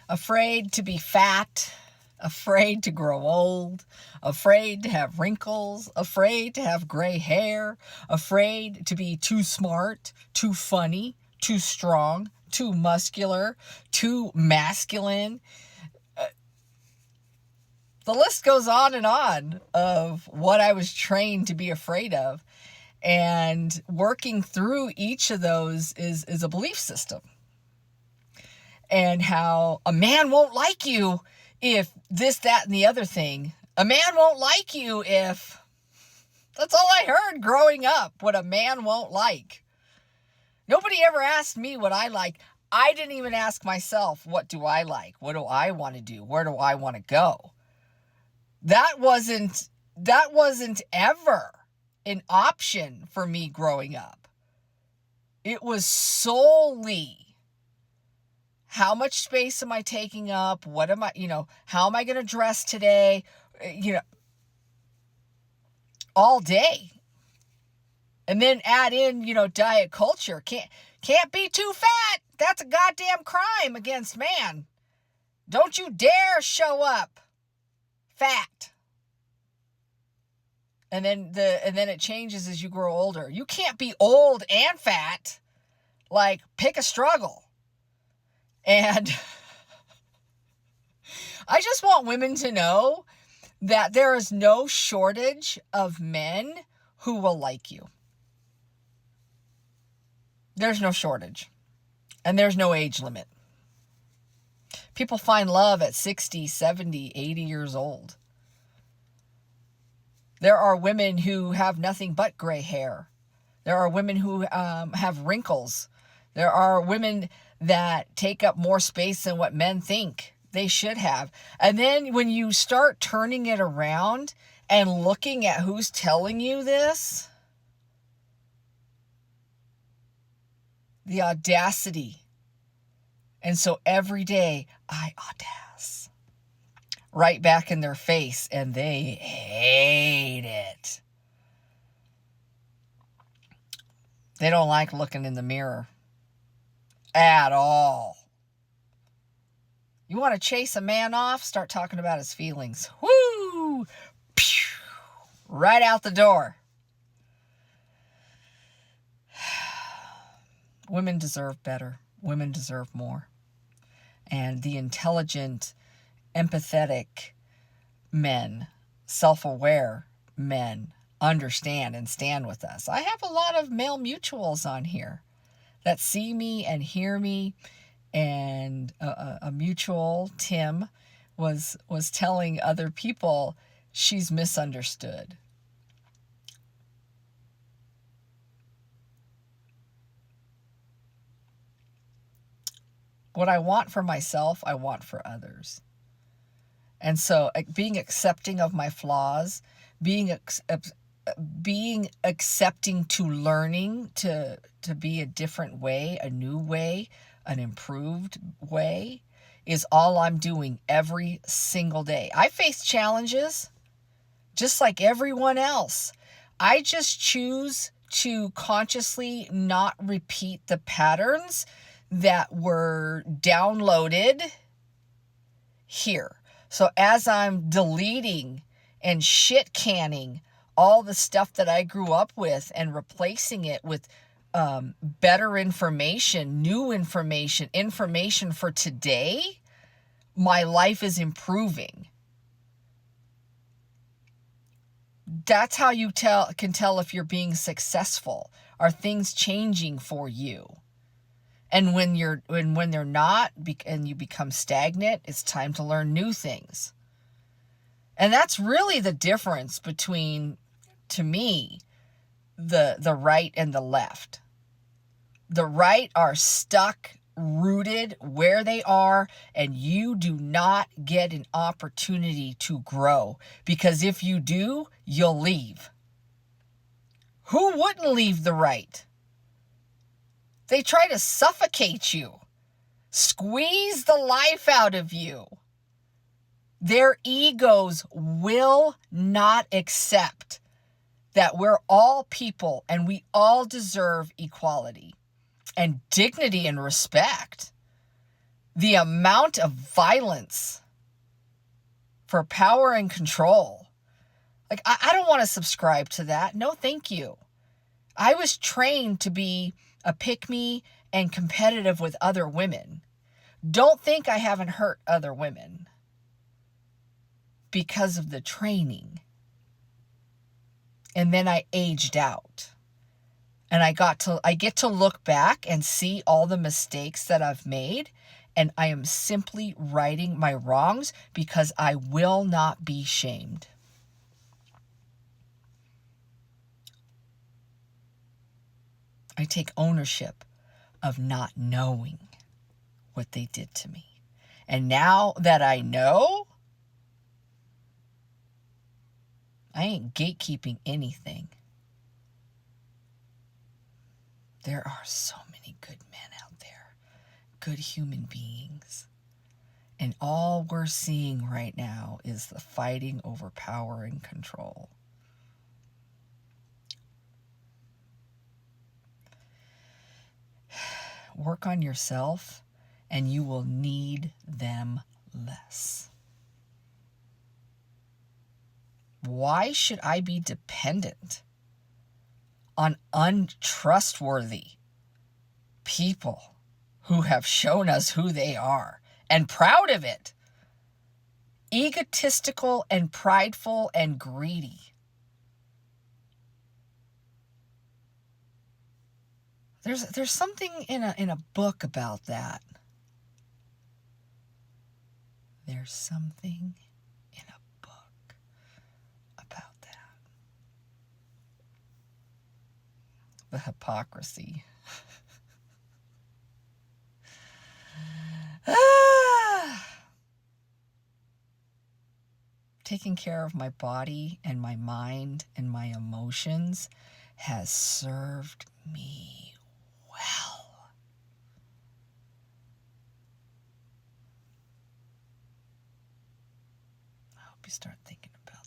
Afraid to be fat, afraid to grow old, afraid to have wrinkles, afraid to have gray hair, afraid to be too smart, too funny, too strong, too muscular, too masculine. The list goes on of what I was trained to be afraid of. And working through each of those is a belief system. And how a man won't like you if this, that, and the other thing. A man won't like you if... That's all I heard growing up, what a man won't like. Nobody ever asked me what I like. I didn't even ask myself, what do I like? What do I want to do? Where do I want to go? That wasn't ever an option for me growing up. It was solely, how much space am I taking up? What am I, how am I going to dress today? All day. And then add in, diet culture. Can't be too fat. That's a goddamn crime against man. Don't you dare show up fat. And then it changes as you grow older. You can't be old and fat. Like, pick a struggle. And I just want women to know that there is no shortage of men who will like you. There's no shortage. And there's no age limit. People find love at 60, 70, 80 years old. There are women who have nothing but gray hair. There are women who have wrinkles. There are women that take up more space than what men think they should have. And then when you start turning it around and looking at who's telling you this, the audacity. And so every day, I audace. Right back in their face, and they hate it. They don't like looking in the mirror at all. You want to chase a man off? Start talking about his feelings. Woo! Pew! Right out the door. Women deserve better. Women deserve more. And the intelligent, empathetic men, self-aware men, understand and stand with us. I have a lot of male mutuals on here that see me and hear me. And a mutual, Tim, was telling other people she's misunderstood. What I want for myself, I want for others. And so being accepting of my flaws, being accepting to learning to be a different way, a new way, an improved way, is all I'm doing every single day. I face challenges just like everyone else. I just choose to consciously not repeat the patterns that were downloaded here. So as I'm deleting and shit canning all the stuff that I grew up with and replacing it with better information, new information for today, my life is improving. That's how you can tell if you're being successful. Are things changing for you? And when they're not, and you become stagnant, it's time to learn new things. And that's really the difference between, to me, the right and the left. The right are stuck, rooted where they are, and you do not get an opportunity to grow. Because if you do, you'll leave. Who wouldn't leave the right? They try to suffocate you, squeeze the life out of you. Their egos will not accept that we're all people and we all deserve equality and dignity and respect. The amount of violence for power and control. Like, I don't want to subscribe to that. No, thank you. I was trained to be a pick-me and competitive with other women. Don't think I haven't hurt other women because of the training. And then I aged out. And I get to look back and see all the mistakes that I've made, and I am simply righting my wrongs because I will not be shamed. I take ownership of not knowing what they did to me. And now that I know, I ain't gatekeeping anything. There are so many good men out there, good human beings. And all we're seeing right now is the fighting over power and control. Work on yourself, and you will need them less. Why should I be dependent on untrustworthy people who have shown us who they are and proud of it? Egotistical and prideful and greedy. There's something in a book about that. There's something in a book about that. The hypocrisy. Taking care of my body and my mind and my emotions has served me well. I hope you start thinking about